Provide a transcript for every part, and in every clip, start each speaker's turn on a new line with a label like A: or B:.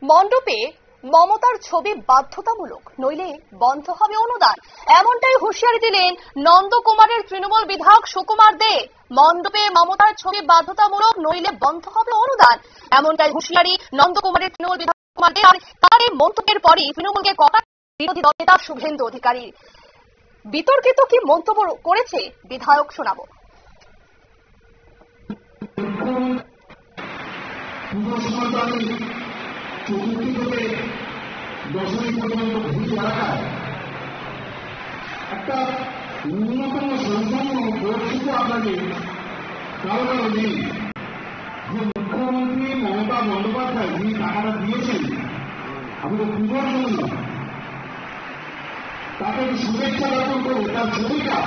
A: মণ্ডপে মমতার ছবি বাধ্যতামূলক, নইলে বন্ধ হবে অনুদান, এমনটাই হুঁশিয়ারি দিলেন নন্দকুমারের তৃণমূল বিধায়ক সুকুমার দে। মণ্ডপে মমতার ছবি বাধ্যতামূলক, নইলে বন্ধ হবে অনুদান, এমনটাই হুঁশিয়ারি নন্দকুমারের তৃণমূল বিধায়ক সুকুমার দে। আর তার এই মন্তব্যের পরই তৃণমূলকে কটাক্ষ বিরোধী দলনেতা শুভেন্দু অধিকারী। বিতর্কিত কি মন্তব্য করেছে বিধায়ক, শোনাবো।
B: চতুর্থী থেকে দশমী পর্যন্ত ভুজ এলাকায় একটা ন্যূনতম সৌজন্য বোধটুকু আপনাদের কারো কারো নেই। যে মুখ্যমন্ত্রী মমতা বন্দ্যোপাধ্যায় যিনি টাকাটা দিয়েছেন আমাদের পুজোর জন্য, তাকে শুভেচ্ছা জ্ঞাপন করে তার ছবিটা,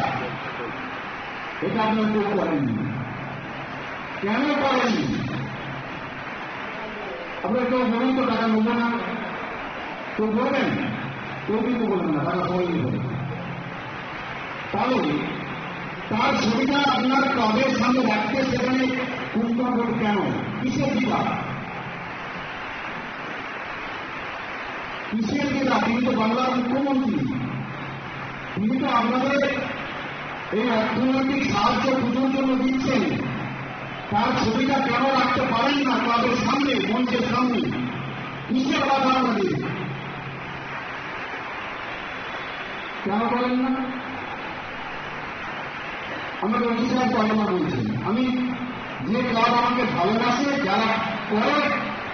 B: এটা আপনার কেউ করেননি। কেন করেননি? আপনারা কেউ বলুন তো, টাকা নেব না, কেউ বলবেন? কেউ কিন্তু বলবেন না, টাকা সবাই নেবেন। তাহলে তার ছবিটা আপনার ক্লাবের সামনে রাখতে সেখানে কুণ্ঠবোধ কেন? কিসের বিভাগ? কিসের বিভাগ? তিনি তো বাংলার মুখ্যমন্ত্রী, তিনি তো আপনাদের এই অর্থনৈতিক সাহায্য পুজোর জন্য দিচ্ছেন। তার ছবিটা কেন রাখতে পারেন না ক্লাবের সামনে, মঞ্চের সামনে? কিসের বাধা আমাদের? কেন করেন না? আমাকে অধিকার বর্ণনা বলছেন। আমি যে ক্লাব আমাকে ভালোবাসে, যারা করে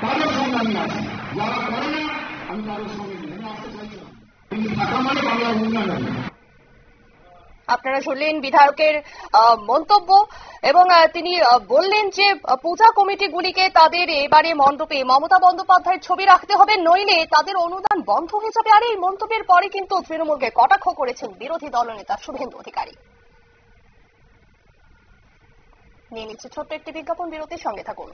B: তাদের সঙ্গে আমি আছি, যারা করে না আমি তাদের সঙ্গে নিয়ে আসতে চাইছিলাম। কিন্তু থাকা মানে বাংলার উন্নয়ন।
A: আপনারা শুনলেন বিধায়কের মন্তব্য, এবং তিনি বললেন যে পূজা কমিটিগুলিকে তাদের এবারে মণ্ডপে মমতা বন্দ্যোপাধ্যায়ের ছবি রাখতে হবে, নইলে তাদের অনুদান বন্ধ হয়ে যাবে। আর এই মন্তব্যের পরে কিন্তু তৃণমূলকে কটাক্ষ করেছেন বিরোধী দলনেতা শুভেন্দু অধিকারী। নিয়ে নিচ্ছে ছোট্ট একটি বিজ্ঞাপন বিরতির, সঙ্গে থাকুন।